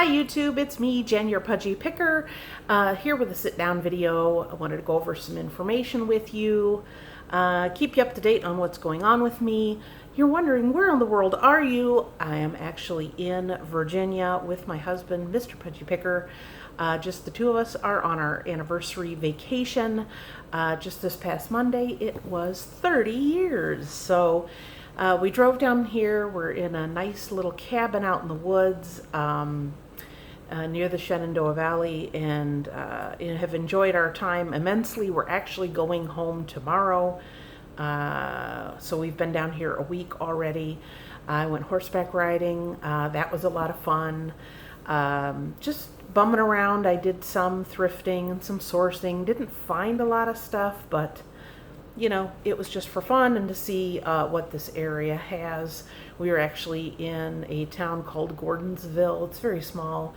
Hi YouTube, it's me, Jen, your pudgy picker, here with a sit-down video. I wanted to go over some information with you, keep you up to date on what's going on with me. You're wondering, where in the world are you? I am actually in Virginia with my husband, Mr. Pudgy Picker. Just the two of us are on our anniversary vacation. Just this past Monday, it was 30 years. So we drove down here. We're in a nice little cabin out in the woods near the Shenandoah Valley, and have enjoyed our time immensely. We're actually going home tomorrow. So we've been down here a week already. I went horseback riding. That was a lot of fun. Just bumming around. I did some thrifting and some sourcing. Didn't find a lot of stuff, but you know, it was just for fun and to see what this area has. We were actually in a town called Gordonsville. It's very small,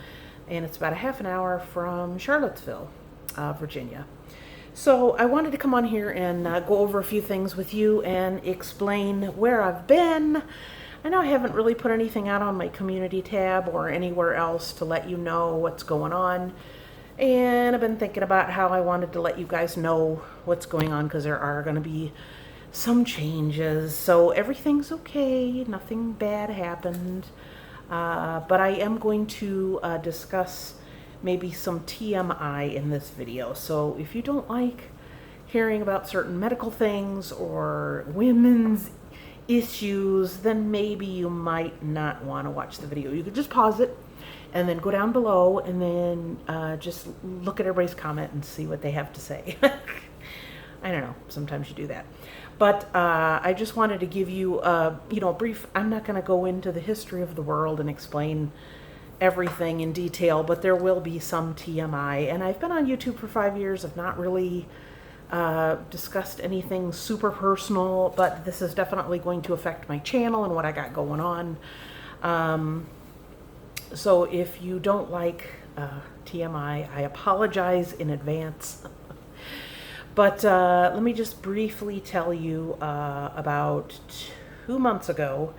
and it's about a half an hour from Charlottesville, Virginia. So I wanted to come on here and go over a few things with you and explain where I've been. I know I haven't really put anything out on my community tab or anywhere else to let you know what's going on. And I've been thinking about how I wanted to let you guys know what's going on, because there are going to be some changes. So everything's okay. Nothing bad happened. But I am going to discuss maybe some TMI in this video. So if you don't like hearing about certain medical things or women's issues, then maybe you might not want to watch the video. You could just pause it and then go down below and then just look at everybody's comment and see what they have to say. I don't know, sometimes you do that. But I just wanted to give you a brief. I'm not going to go into the history of the world and explain everything in detail, but there will be some TMI. And I've been on YouTube for 5 years. I've not really discussed anything super personal, but this is definitely going to affect my channel and what I got going on. So if you don't like TMI, I apologize in advance. But let me just briefly tell you about 2 months ago,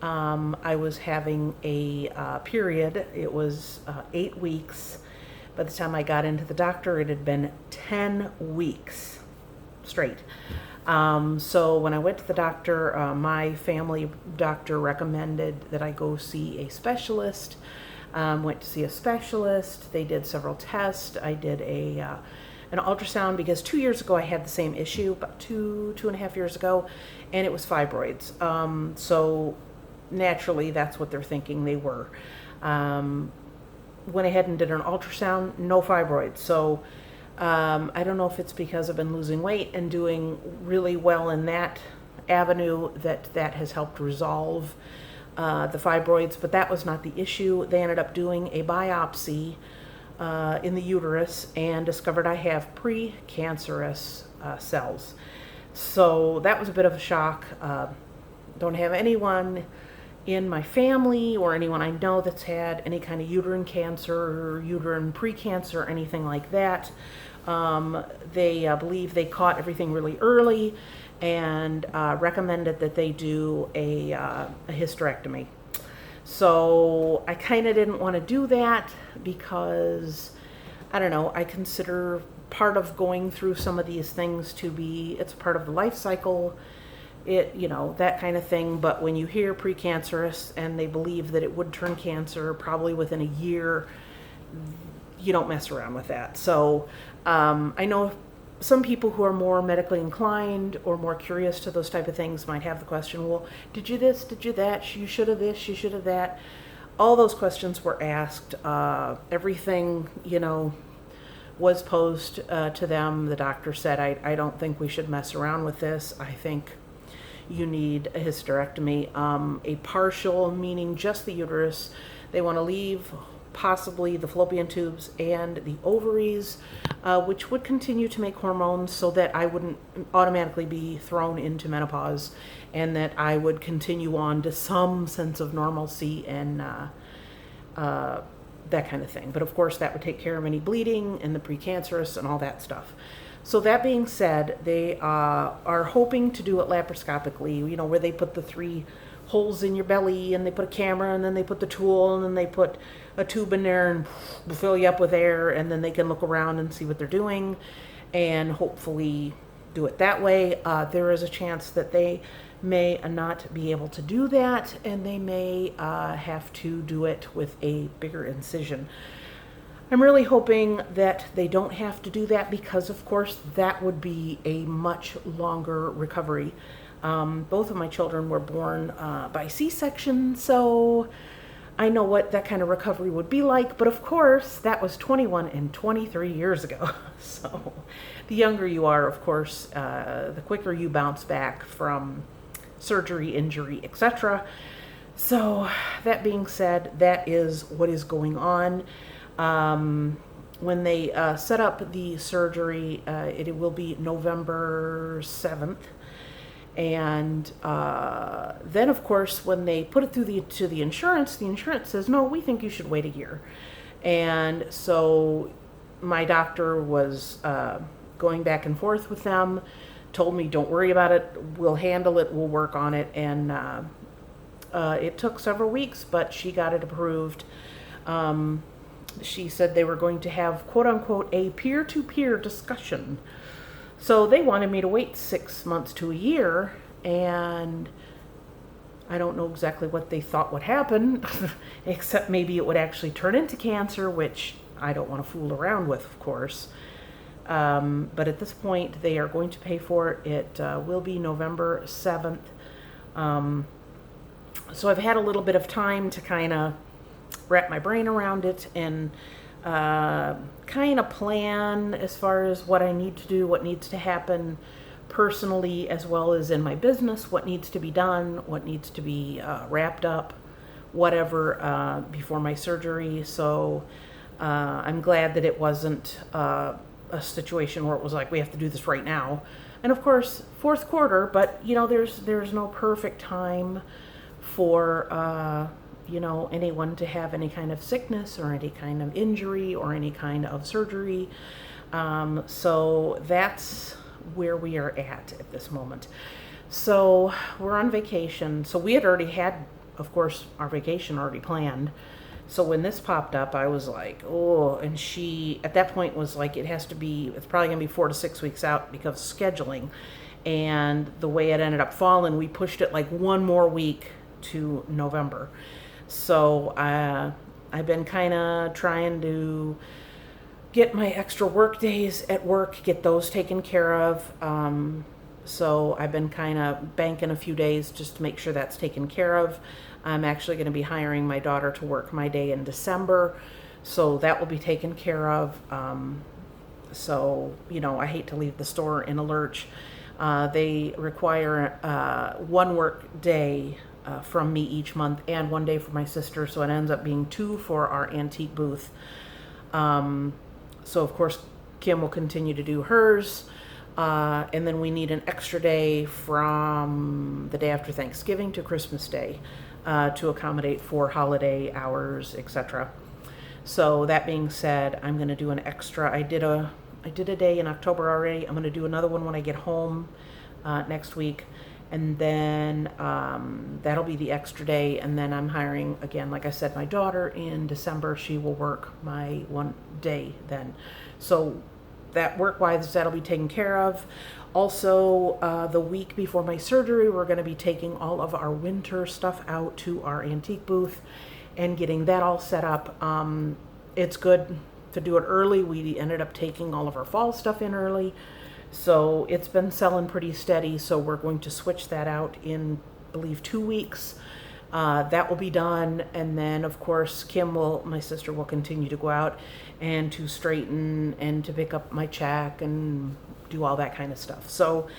I was having a period. It was 8 weeks. By the time I got into the doctor, it had been 10 weeks straight. So when I went to the doctor, my family doctor recommended that I go see a specialist. Went to see a specialist. They did several tests. I did an ultrasound because 2 years ago I had the same issue, about two and a half years ago, and it was fibroids. So naturally, that's what they're thinking they were. Went ahead and did an ultrasound, no fibroids. So I don't know if it's because I've been losing weight and doing really well in that avenue that has helped resolve the fibroids, but that was not the issue. They ended up doing a biopsy in the uterus and discovered I have precancerous cells. So that was a bit of a shock. Don't have anyone in my family or anyone I know that's had any kind of uterine cancer or uterine precancer or anything like that. They believe they caught everything really early and recommended that they do a hysterectomy. So I kind of didn't want to do that because, I don't know, I consider part of going through some of these things to be, it's part of the life cycle, that kind of thing. But when you hear precancerous and they believe that it would turn cancer probably within a year, you don't mess around with that. So I know some people who are more medically inclined or more curious to those type of things might have the question, well, did you this, did you that, you should have this, you should have that. All those questions were asked. Everything, was posed to them. The doctor said, I don't think we should mess around with this. I think you need a hysterectomy. A partial, meaning just the uterus. They want to leave possibly the fallopian tubes and the ovaries, which would continue to make hormones so that I wouldn't automatically be thrown into menopause, and that I would continue on to some sense of normalcy and that kind of thing. But of course, that would take care of any bleeding and the precancerous and all that stuff. So that being said, they are hoping to do it laparoscopically, where they put the 3 holes in your belly, and they put a camera, and then they put the tool, and then they put a tube in there and fill you up with air, and then they can look around and see what they're doing and hopefully do it that way. There is a chance that they may not be able to do that, and they may have to do it with a bigger incision. I'm really hoping that they don't have to do that, because of course that would be a much longer recovery. Both of my children were born by C-section, so I know what that kind of recovery would be like, but of course that was 21 and 23 years ago. So the younger you are, of course, the quicker you bounce back from surgery, injury, etc. So that being said, that is what is going on. When they set up the surgery, it will be November 7th. And then, of course, when they put it through to the insurance says, no, we think you should wait a year. And so my doctor was going back and forth with them, told me, don't worry about it, we'll handle it, we'll work on it. And it took several weeks, but she got it approved. She said they were going to have, quote unquote, a peer-to-peer discussion. So they wanted me to wait 6 months to a year, and I don't know exactly what they thought would happen, except maybe it would actually turn into cancer, which I don't want to fool around with, of course. But at this point, they are going to pay for it. It will be November 7th. So I've had a little bit of time to kind of wrap my brain around it and kind of plan as far as what I need to do, what needs to happen personally as well as in my business, what needs to be done, what needs to be wrapped up, whatever, before my surgery. So I'm glad that it wasn't a situation where it was like, we have to do this right now. And of course, fourth quarter, but you know, there's no perfect time for anyone to have any kind of sickness or any kind of injury or any kind of surgery. So that's where we are at this moment. So we're on vacation. So we had already had, of course, our vacation already planned. So when this popped up, I was like, oh, and she at that point was like, it's probably gonna be 4 to 6 weeks out because of scheduling. And the way it ended up falling, we pushed it like 1 more week to November. So I've been kind of trying to get my extra work days at work, get those taken care of. So I've been kind of banking a few days just to make sure that's taken care of. I'm actually going to be hiring my daughter to work my day in December, so that will be taken care of. So, I hate to leave the store in a lurch. They require 1 work day from me each month and 1 day for my sister, so it ends up being 2 for our antique booth. So of course Kim will continue to do hers, and then we need an extra day from the day after Thanksgiving to Christmas Day to accommodate for holiday hours, etc. So that being said, I'm going to do an extra. I did a day in October already. I'm going to do another one when I get home next week. And then that'll be the extra day. And then I'm hiring, again, like I said, my daughter in December. She will work my 1 day then. So that work-wise, that'll be taken care of. Also, the week before my surgery, we're going to be taking all of our winter stuff out to our antique booth and getting that all set up. It's good to do it early. We ended up taking all of our fall stuff in early. So it's been selling pretty steady, so we're going to switch that out in, I believe, 2 weeks. That will be done, and then, of course, my sister will continue to go out and to straighten and to pick up my check and do all that kind of stuff. So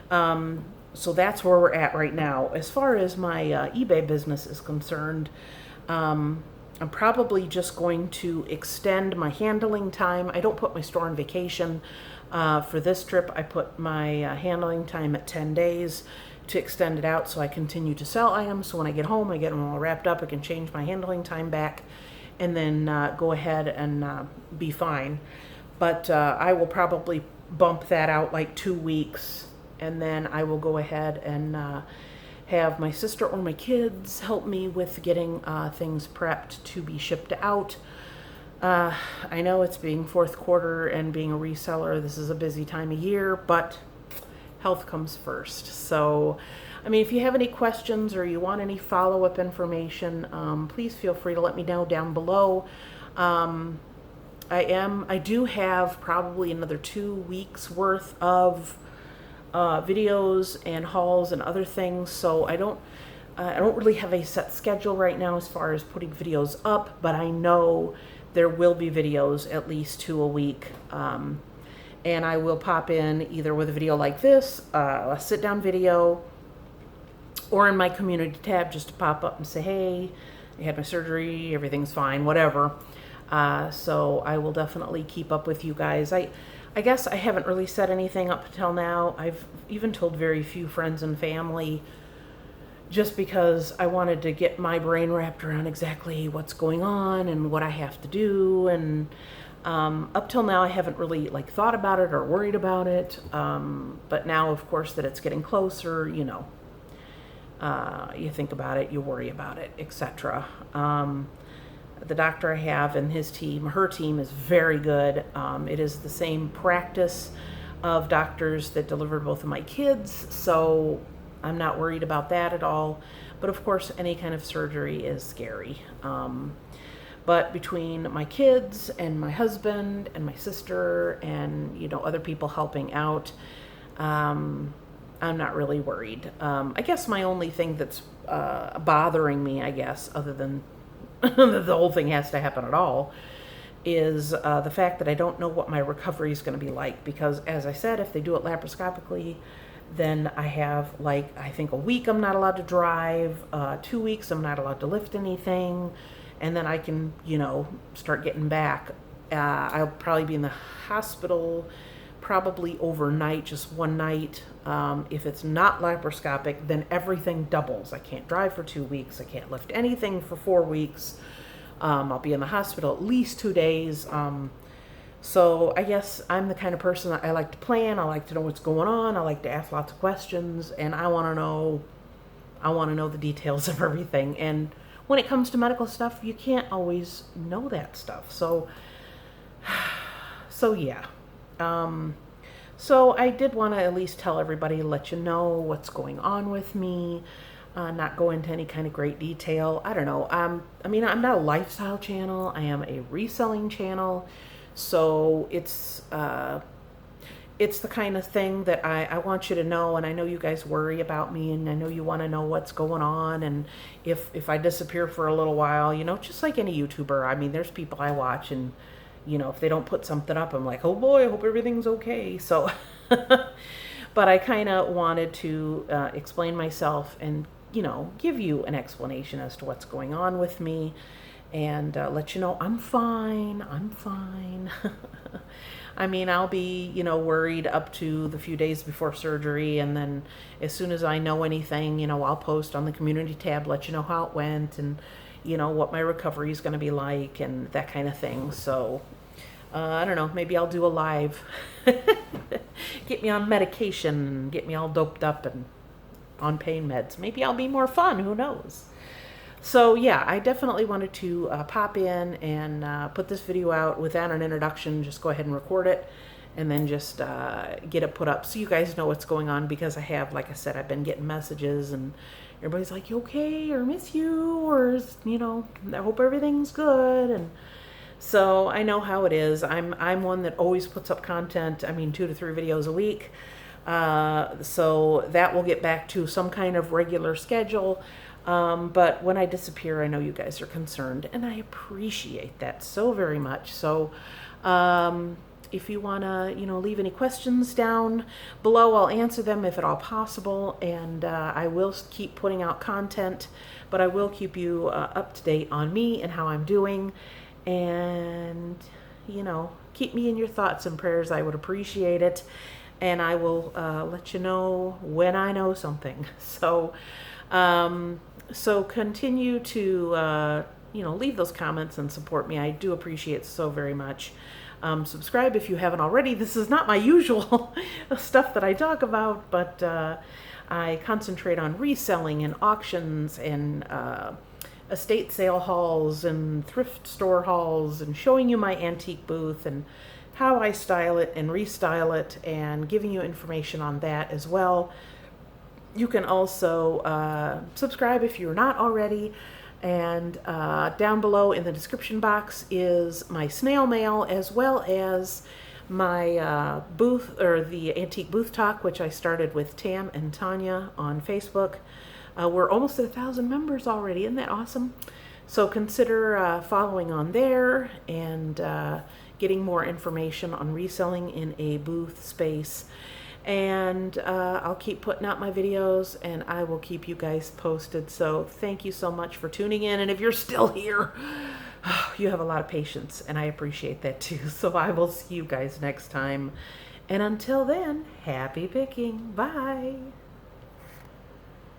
that's where we're at right now. As far as my eBay business is concerned, I'm probably just going to extend my handling time. I don't put my store on vacation. For this trip, I put my handling time at 10 days to extend it out so I continue to sell items. So when I get home, I get them all wrapped up. I can change my handling time back and then go ahead and be fine. But I will probably bump that out like 2 weeks, and then I will go ahead and have my sister or my kids help me with getting things prepped to be shipped out. I know it's being fourth quarter and being a reseller, this is a busy time of year, but health comes first. So, I mean, if you have any questions or you want any follow-up information, please feel free to let me know down below. I do have probably another 2 weeks worth of videos and hauls and other things, so I don't really have a set schedule right now as far as putting videos up, but I know there will be videos, at least 2 a week, and I will pop in either with a video like this, a sit-down video, or in my community tab just to pop up and say, hey, I had my surgery, everything's fine, whatever. So I will definitely keep up with you guys. I guess I haven't really said anything up until now. I've even told very few friends and family, just because I wanted to get my brain wrapped around exactly what's going on and what I have to do. And up till now, I haven't really thought about it or worried about it. But now, of course, that it's getting closer, you know, you think about it, you worry about it, etc. The doctor I have and his team, her team, is very good. It is the same practice of doctors that delivered both of my kids, so I'm not worried about that at all. But of course, any kind of surgery is scary. But between my kids and my husband and my sister and, you know, other people helping out, I'm not really worried. I guess my only thing that's bothering me, I guess, other than the whole thing has to happen at all, is the fact that I don't know what my recovery is going to be like. Because, as I said, if they do it laparoscopically, then I have, I think a week I'm not allowed to drive, 2 weeks I'm not allowed to lift anything, and then I can, you know, start getting back. I'll probably be in the hospital probably overnight, just one night. If it's not laparoscopic, then everything doubles. I can't drive for 2 weeks. I can't lift anything for 4 weeks. I'll be in the hospital at least 2 days. So I guess I'm the kind of person that I like to plan. I like to know what's going on. I like to ask lots of questions, and I want to know the details of everything. And when it comes to medical stuff, you can't always know that stuff. So yeah. So I did want to at least tell everybody, let you know what's going on with me, not go into any kind of great detail. I don't know. I mean, I'm not a lifestyle channel. I am a reselling channel. So it's the kind of thing that I want you to know, and I know you guys worry about me, and I know you want to know what's going on, and if I disappear for a little while, you know, just like any YouTuber. I mean, there's people I watch, and you know, if they don't put something up, I'm like, oh boy, I hope everything's okay. So, but I kind of wanted to explain myself and, you know, give you an explanation as to what's going on with me, and let you know I'm fine. I'm fine. I mean, I'll be, you know, worried up to the few days before surgery, and then as soon as I know anything, you know, I'll post on the community tab, let you know how it went, and you know, what my recovery is going to be like, and that kind of thing. So, I don't know, maybe I'll do a live. Get me on medication, get me all doped up and on pain meds. Maybe I'll be more fun, who knows? So, yeah, I definitely wanted to pop in and put this video out without an introduction. Just go ahead and record it, and then just get it put up so you guys know what's going on, because I have, like I said, I've been getting messages, and everybody's like, you okay, or miss you, or, you know, I hope everything's good. And so I know how it is. I'm one that always puts up content, I mean, 2 to 3 videos a week. So that will get back to some kind of regular schedule. But when I disappear, I know you guys are concerned, and I appreciate that so very much. So, if you want to, you know, leave any questions down below, I'll answer them if at all possible. And I will keep putting out content, but I will keep you up to date on me and how I'm doing. And, you know, keep me in your thoughts and prayers. I would appreciate it. And I will let you know when I know something. So, so continue to, you know, leave those comments and support me. I do appreciate it so very much. Subscribe if you haven't already. This is not my usual stuff that I talk about, but I concentrate on reselling and auctions and estate sale hauls and thrift store hauls and showing you my antique booth and how I style it and restyle it and giving you information on that as well. You can also subscribe if you're not already. And down below in the description box is my snail mail, as well as my booth, or the Antique Booth Talk, which I started with Tam and Tonya on Facebook. We're almost at 1,000 members already. Isn't that awesome? So consider following on there and getting more information on reselling in a booth space. And I'll keep putting out my videos, and I will keep you guys posted. So thank you so much for tuning in. And if you're still here, you have a lot of patience, and I appreciate that too. So I will see you guys next time. And until then, happy picking. Bye.